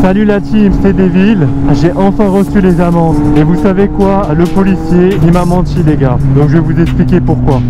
Salut la team, c'est Devil. J'ai enfin reçu les amendes. Et vous savez quoi? Le policier, il m'a menti les gars. Donc je vais vous expliquer pourquoi.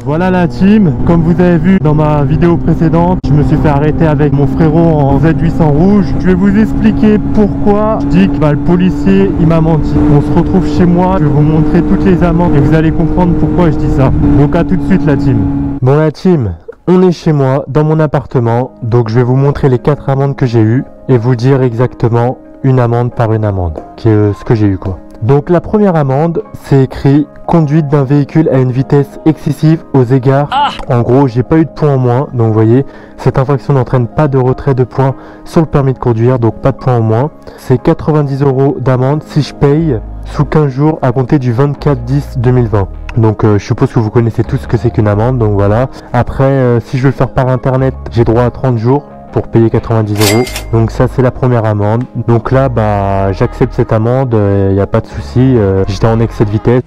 Voilà la team, comme vous avez vu dans ma vidéo précédente, je me suis fait arrêter avec mon frérot en Z800 rouge. Je vais vous expliquer pourquoi je dis que le policier il m'a menti. On se retrouve chez moi, je vais vous montrer toutes les amendes et vous allez comprendre pourquoi je dis ça. Donc à tout de suite la team. Bon la team, on est chez moi, dans mon appartement, donc je vais vous montrer les 4 amendes que j'ai eues et vous dire exactement une amende par une amende, qui est ce que j'ai eu quoi. Donc la première amende, c'est écrit conduite d'un véhicule à une vitesse excessive aux égards. En gros, j'ai pas eu de points en moins, donc vous voyez, cette infraction n'entraîne pas de retrait de points sur le permis de conduire, donc pas de points en moins. C'est 90 € d'amende si je paye sous 15 jours à compter du 24/10/2020. Donc je suppose que vous connaissez tous ce que c'est qu'une amende, donc voilà. Après, si je veux le faire par internet, j'ai droit à 30 jours pour payer 90 €. Donc ça c'est la première amende. Donc là bah j'accepte cette amende, il n'y a pas de souci. J'étais en excès de vitesse,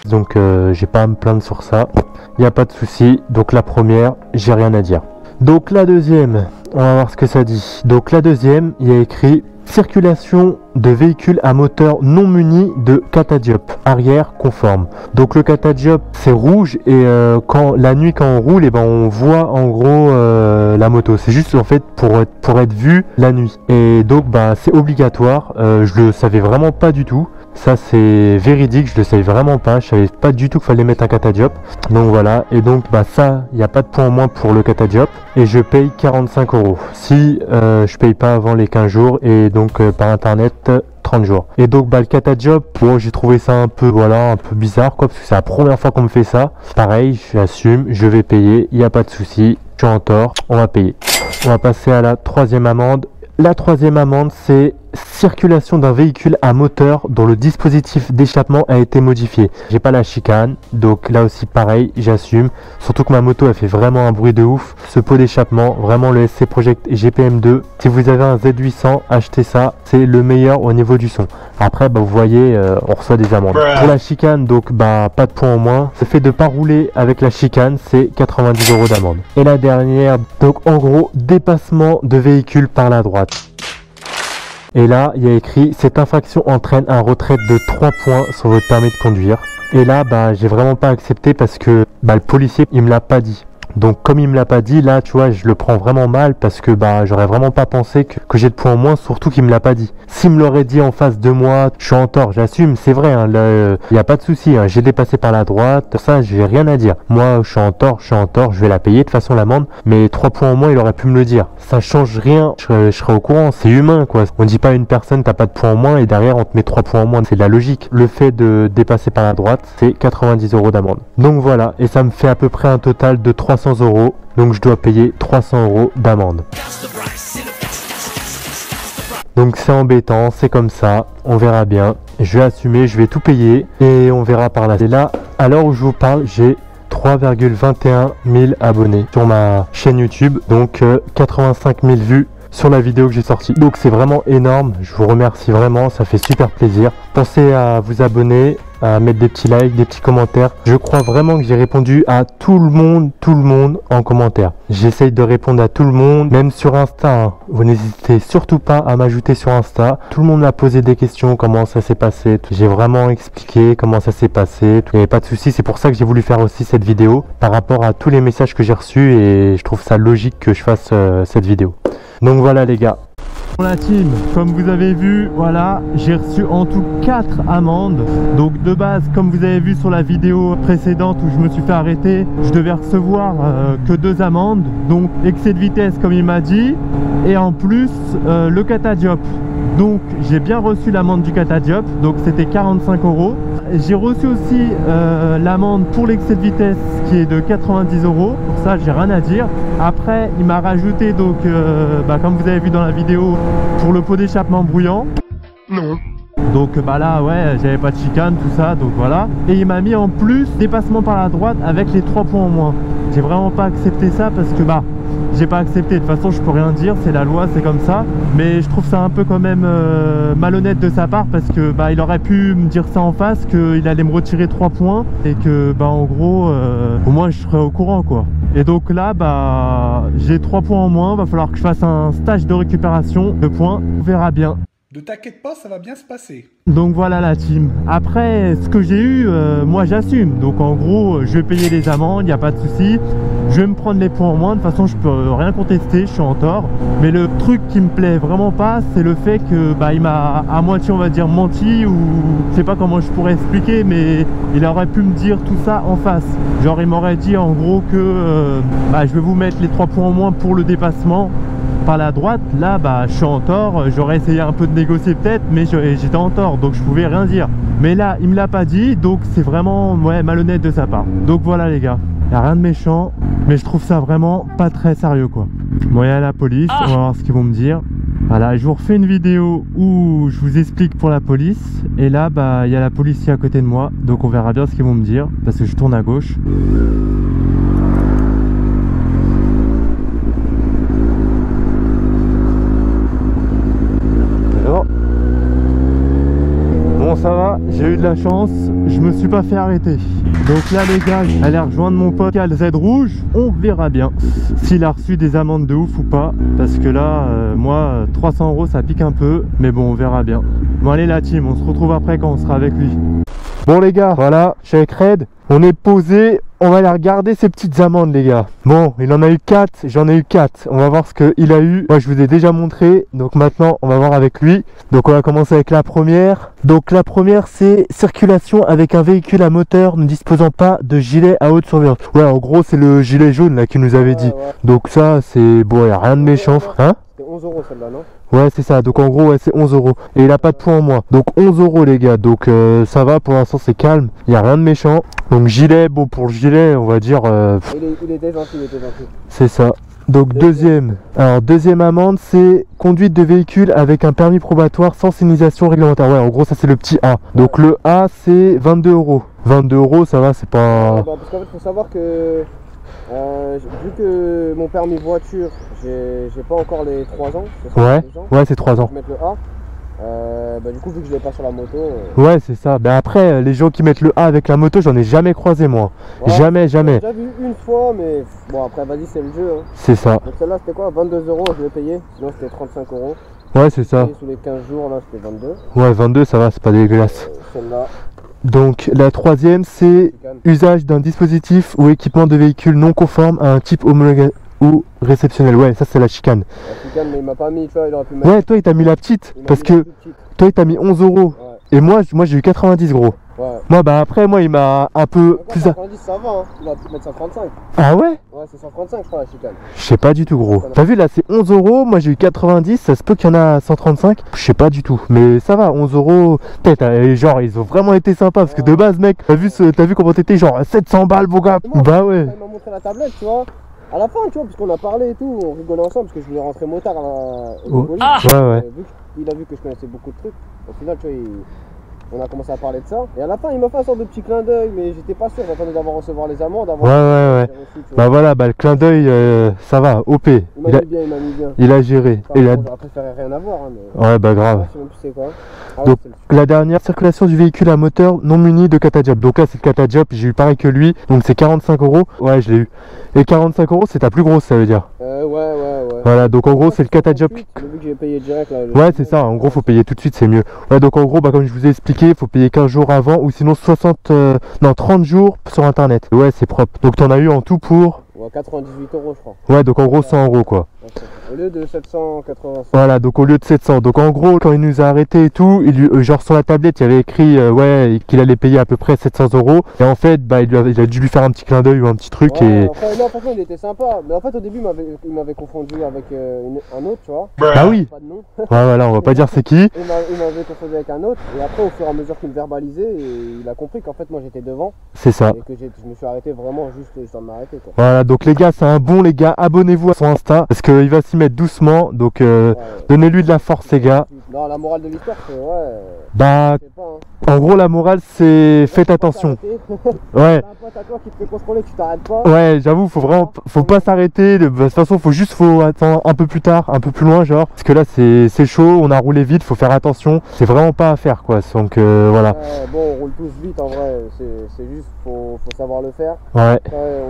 donc j'ai pas à me plaindre sur ça, il n'y a pas de souci. Donc la première, j'ai rien à dire. Donc la deuxième, on va voir ce que ça dit. Donc la deuxième, il y a écrit circulation de véhicules à moteur non muni de catadiop arrière conforme. Donc le catadiop c'est rouge et quand la nuit quand on roule, et ben on voit en gros la moto. C'est juste en fait pour être vu la nuit. Et donc bah c'est obligatoire. Je le savais vraiment pas du tout. Ça c'est véridique, je le savais vraiment pas. Je savais pas du tout qu'il fallait mettre un catadiop. Donc voilà. Et donc bah ça, il n'y a pas de point en moins pour le catadiop. Et je paye 45 € si je paye pas avant les 15 jours. Et donc par internet 30 jours. Et donc bah le catadiop, bon j'ai trouvé ça un peu voilà un peu bizarre quoi, parce que c'est la première fois qu'on me fait ça. Pareil, j'assume, je vais payer, il n'y a pas de souci, je suis en tort, on va payer. On va passer à la troisième amende. La troisième amende, c'est circulation d'un véhicule à moteur dont le dispositif d'échappement a été modifié. J'ai pas la chicane, donc là aussi pareil, j'assume. Surtout que ma moto elle fait vraiment un bruit de ouf. Ce pot d'échappement, vraiment le SC Project GPM2. Si vous avez un Z800, achetez ça, c'est le meilleur au niveau du son. Après, bah, vous voyez, on reçoit des amendes. Pour la chicane, donc bah pas de points en moins. C'est fait de pas rouler avec la chicane, c'est 90 € d'amende. Et la dernière, donc en gros, dépassement de véhicule par la droite. Et là, il y a écrit, cette infraction entraîne un retrait de 3 points sur votre permis de conduire. Et là, bah, j'ai vraiment pas accepté parce que bah, le policier, il me l'a pas dit. Donc comme il me l'a pas dit, là tu vois je le prends vraiment mal parce que bah j'aurais vraiment pas pensé que j'ai de points en moins, surtout qu'il me l'a pas dit. S'il me l'aurait dit en face de moi, je suis en tort, j'assume, c'est vrai, hein, y a pas de souci, hein, j'ai dépassé par la droite, ça j'ai rien à dire. Moi je suis en tort, je vais la payer de toute façon l'amende, mais 3 points en moins il aurait pu me le dire. Ça change rien, je serais au courant, c'est humain quoi. On dit pas à une personne t'as pas de points en moins et derrière on te met 3 points en moins, c'est de la logique. Le fait de dépasser par la droite, c'est 90 € d'amende. Donc voilà, et ça me fait à peu près un total de 300 €, donc je dois payer 300 € d'amende. Donc c'est embêtant, c'est comme ça, on verra bien. Je vais assumer, je vais tout payer et on verra par là. Et là, à l'heure où je vous parle, j'ai 3,21 000 abonnés sur ma chaîne YouTube, donc 85 000 vues sur la vidéo que j'ai sortie. Donc c'est vraiment énorme, je vous remercie vraiment, ça fait super plaisir. Pensez à vous abonner, à mettre des petits likes, des petits commentaires. Je crois vraiment que j'ai répondu à tout le monde en commentaire. J'essaye de répondre à tout le monde, même sur Insta, hein. Vous n'hésitez surtout pas à m'ajouter sur Insta. Tout le monde m'a posé des questions, comment ça s'est passé. J'ai vraiment expliqué comment ça s'est passé. Il n'y avait pas de souci, c'est pour ça que j'ai voulu faire aussi cette vidéo, par rapport à tous les messages que j'ai reçus et je trouve ça logique que je fasse cette vidéo. Donc voilà les gars. Pour la team, comme vous avez vu, voilà, j'ai reçu en tout 4 amendes. Donc de base, comme vous avez vu sur la vidéo précédente où je me suis fait arrêter, je devais recevoir que 2 amendes. Donc excès de vitesse comme il m'a dit, et en plus le catadiop. Donc j'ai bien reçu l'amende du catadiop, donc c'était 45 €. j'ai reçu aussi l'amende pour l'excès de vitesse qui est de 90 €. Pour ça, j'ai rien à dire. Après, il m'a rajouté donc, comme vous avez vu dans la vidéo, pour le pot d'échappement bruyant. Non. Donc là ouais, j'avais pas de chicane, tout ça, donc voilà. Et il m'a mis en plus dépassement par la droite avec les 3 points en moins. J'ai vraiment pas accepté ça parce que j'ai pas accepté. De toute façon je peux rien dire, c'est la loi, c'est comme ça. Mais je trouve ça un peu quand même malhonnête de sa part parce que il aurait pu me dire ça en face, qu'il allait me retirer 3 points et que en gros au moins je serais au courant quoi. Et donc là j'ai 3 points en moins, va falloir que je fasse un stage de récupération de points, on verra bien. Ne t'inquiète pas, ça va bien se passer. Donc voilà la team. Après ce que j'ai eu, moi j'assume. Donc en gros je vais payer les amendes, il n'y a pas de souci. Je vais me prendre les points en moins, de toute façon je peux rien contester, je suis en tort. Mais le truc qui me plaît vraiment pas, c'est le fait que il m'a à moitié on va dire menti, ou je sais pas comment je pourrais expliquer, mais il aurait pu me dire tout ça en face. Genre il m'aurait dit en gros que je vais vous mettre les 3 points en moins pour le dépassement par la droite. Là je suis en tort, j'aurais essayé un peu de négocier peut-être, mais j'étais en tort, donc je pouvais rien dire. Mais là il me l'a pas dit, donc c'est vraiment malhonnête de sa part. Donc voilà les gars, y a rien de méchant, mais je trouve ça vraiment pas très sérieux quoi. Bon, il y a la police, on va voir ce qu'ils vont me dire. Voilà, je vous refais une vidéo où je vous explique pour la police. Et là il y a la police ici à côté de moi, donc on verra bien ce qu'ils vont me dire parce que je tourne à gauche. Ça va, j'ai eu de la chance, je me suis pas fait arrêter. Donc là les gars, j'allais rejoindre mon pote à Z rouge, on verra bien s'il a reçu des amendes de ouf ou pas, parce que là moi 300 € ça pique un peu, mais bon on verra bien. Bon allez la team, on se retrouve après quand on sera avec lui. Bon les gars, voilà, je suis avec Red, on est posé, on va aller regarder ces petites amendes les gars. Bon, il en a eu 4, j'en ai eu 4, on va voir ce qu'il a eu. Moi je vous ai déjà montré, donc maintenant on va voir avec lui. Donc on va commencer avec la première. Donc la première c'est circulation avec un véhicule à moteur ne disposant pas de gilet à haute surveillance. Ouais, en gros c'est le gilet jaune là qu'il nous avait dit. Ouais. Donc ça c'est bon, il n'y a rien de méchant. Hein? C'est 11 € celle-là, non? Ouais c'est ça, donc en gros ouais, c'est 11 €. Et il a pas de points en moins. Donc 11 € les gars, donc ça va pour l'instant, c'est calme, il n'y a rien de méchant. Donc gilet, bon pour le gilet on va dire... Il était gentil, il était gentil. C'est ça. Donc deuxième amende c'est conduite de véhicule avec un permis probatoire sans signalisation réglementaire. Ouais en gros ça c'est le petit A. Donc le A c'est 22 €. 22 € ça va, c'est pas... parce qu'en fait faut savoir que vu que mon permis voiture, j'ai pas encore les 3 ans. Ouais c'est 3 ans. Je vais mettre le A. Du coup vu que je l'ai pas sur la moto. Ouais c'est ça. Après les gens qui mettent le A avec la moto, j'en ai jamais croisé moi. Ouais, jamais. J'ai déjà vu une fois, mais bon après vas-y c'est le jeu. Hein. C'est ça. Donc celle-là c'était quoi? 22 € je l'ai payé, sinon c'était 35 €. Ouais c'est ça. Sous les 15 jours là c'était 22. Ouais 22 ça va, c'est pas dégueulasse. Celle-là. Donc la troisième c'est usage d'un dispositif ou équipement de véhicule non conforme à un type homologué ou réceptionnel. Ouais ça c'est la chicane. La chicane mais il m'a pas mis, tu vois, il aurait pu mettre... Ouais toi il t'a mis la petite, parce que toi il t'a mis 11 €. Ouais. Et moi j'ai eu 90 €. Ouais. Moi après moi il m'a un peu plus... 90 ça va hein, il va mettre 135. Ah ouais? Ouais c'est 135 je crois la chicane. Je sais pas du tout gros. T'as vu là c'est 11 €, moi j'ai eu 90, ça se peut qu'il y en a 135. Je sais pas du tout, mais ça va, 11 €. Peut-être genre ils ont vraiment été sympas parce que de base mec, t'as vu comment t'étais genre 700 balles mon gars. Bah ouais. Il m'a montré la tablette tu vois. À la fin tu vois, parce qu'on a parlé et tout, on rigolait ensemble parce que je voulais rentrer motard au ouais ouais. Il a vu que je connaissais beaucoup de trucs. Au final tu vois on a commencé à parler de ça. Et à la fin il m'a fait un sorte de petit clin d'œil, mais j'étais pas sûr, j'attendais d'avoir recevoir les amendes. Ouais. Reçu, bah voilà, le clin d'œil ça va, OP. Il m'a mis bien. Il a géré. Enfin, et j'aurais préféré rien avoir hein, mais... Ouais bah grave. Je sais même plus c'est quoi. Donc la dernière, circulation du véhicule à moteur non muni de catadiop. Donc là c'est le catadiop, j'ai eu pareil que lui, donc c'est 45 €. Ouais je l'ai eu. Et 45 € c'est ta plus grosse ça veut dire. Ouais. Voilà donc en gros c'est le catadiop. Vu que j'ai payé direct là. Ouais c'est ça, en gros faut payer tout de suite, c'est mieux. Ouais donc en gros comme je vous ai expliqué, il faut payer 15 jours avant ou sinon 30 jours sur internet. Ouais c'est propre. Donc t'en as eu en tout pour... Ouais, 98 € je crois. Ouais, donc en gros 100 € quoi. Au lieu de 785. Voilà, donc au lieu de 700. Donc en gros, quand il nous a arrêté et tout, genre sur la tablette, il y avait écrit ouais, qu'il allait payer à peu près 700 €. Et en fait, bah, il a dû lui faire un petit clin d'œil ou un petit truc. Ouais, et... enfin, non, franchement, il était sympa. Mais en fait, au début, il m'avait confondu avec un autre, tu vois. Ah oui. Pas de nom. Ouais, voilà, on va pas dire c'est qui. Il m'avait confondu avec un autre. Et après, au fur et à mesure qu'il me verbalisait, il a compris qu'en fait, moi, j'étais devant. C'est ça. Et que je me suis arrêté vraiment juste histoire de m'arrêter, quoi. Voilà, donc les gars, c'est un bon, les gars. Abonnez-vous à son Insta parce qu'il va s'y mettre doucement. Donc donnez-lui de la force, les gars. Non, la morale de l'histoire, c'est ouais. Bah, Je sais pas, hein. en gros, la morale, c'est faites attention. Ouais. T'as un pote à toi qui te fait contrôler, tu t'arrêtes pas. Ouais, j'avoue, faut pas s'arrêter. De toute façon, faut attendre un peu plus tard, un peu plus loin, genre. Parce que là, c'est chaud, on a roulé vite, faut faire attention. C'est vraiment pas à faire, quoi. Donc voilà. Ouais, bon, on roule tous vite en vrai. C'est juste, faut savoir le faire. Ouais.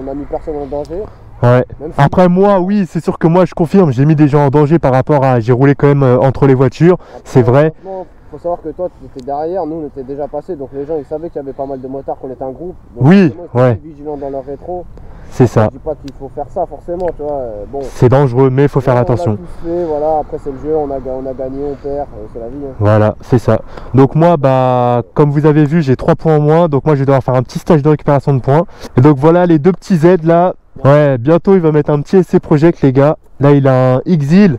On a mis personne en danger. Ouais. Même si- Après moi, oui, c'est sûr que moi, je confirme, j'ai mis des gens en danger par rapport à, j'ai roulé quand même entre les voitures. Après, C'est vrai. franchement, faut savoir que toi, tu étais derrière, nous, on était déjà passés, donc les gens, ils savaient qu'il y avait pas mal de motards, qu'on était un groupe. Donc, Oui, forcément, ils étaient ouais. plus vigilants dans leur rétro. C'est ça. Je dis pas qu'il faut faire ça forcément, tu vois. Bon. C'est dangereux, mais il faut faire On attention. a tous fait, voilà. Après, c'est le jeu, on a gagné, on perd, c'est la vie. Hein. Voilà, c'est ça. Donc moi, bah, comme vous avez vu, j'ai 3 points en moins. Donc moi, je vais devoir faire un petit stage de récupération de points. Et donc voilà, les deux petits aides là. Ouais, bientôt, il va mettre un petit essai project, les gars. Là, il a un XIL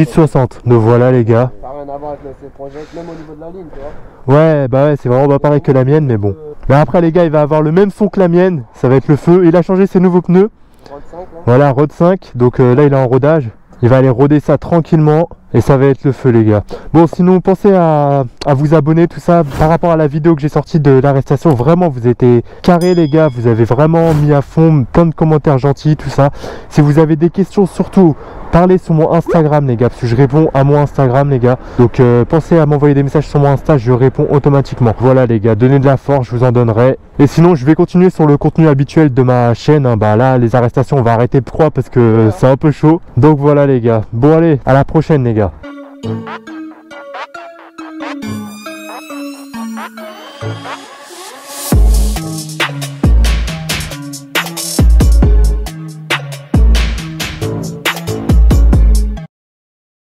60. Donc voilà, les gars. Ça n'a rien à voir avec le project, même au niveau de la ligne, tu vois. Ouais, bah ouais, c'est vraiment pas pareil que la mienne, mais bon. Mais après, les gars, il va avoir le même son que la mienne. Ça va être le feu. Il a changé ses nouveaux pneus. 35 là. Voilà, Road 5. Donc là, il est en rodage. Il va aller roder ça tranquillement. Et ça va être le feu, les gars. Bon, sinon, pensez à vous abonner, tout ça. Par rapport à la vidéo que j'ai sortie de l'arrestation, vraiment, vous étiez carrés, les gars. Vous avez vraiment mis à fond, plein de commentaires gentils, tout ça. Si vous avez des questions, surtout, parlez sur mon Instagram, les gars. Parce que je réponds à mon Instagram, les gars. Donc, pensez à m'envoyer des messages sur mon Insta. Je réponds automatiquement. Voilà, les gars. Donnez de la force, je vous en donnerai. Et sinon, je vais continuer sur le contenu habituel de ma chaîne. Hein. Bah là, les arrestations, on va arrêter, pourquoi? Parce que c'est un peu chaud. Donc, voilà, les gars. Bon, allez, à la prochaine, les gars.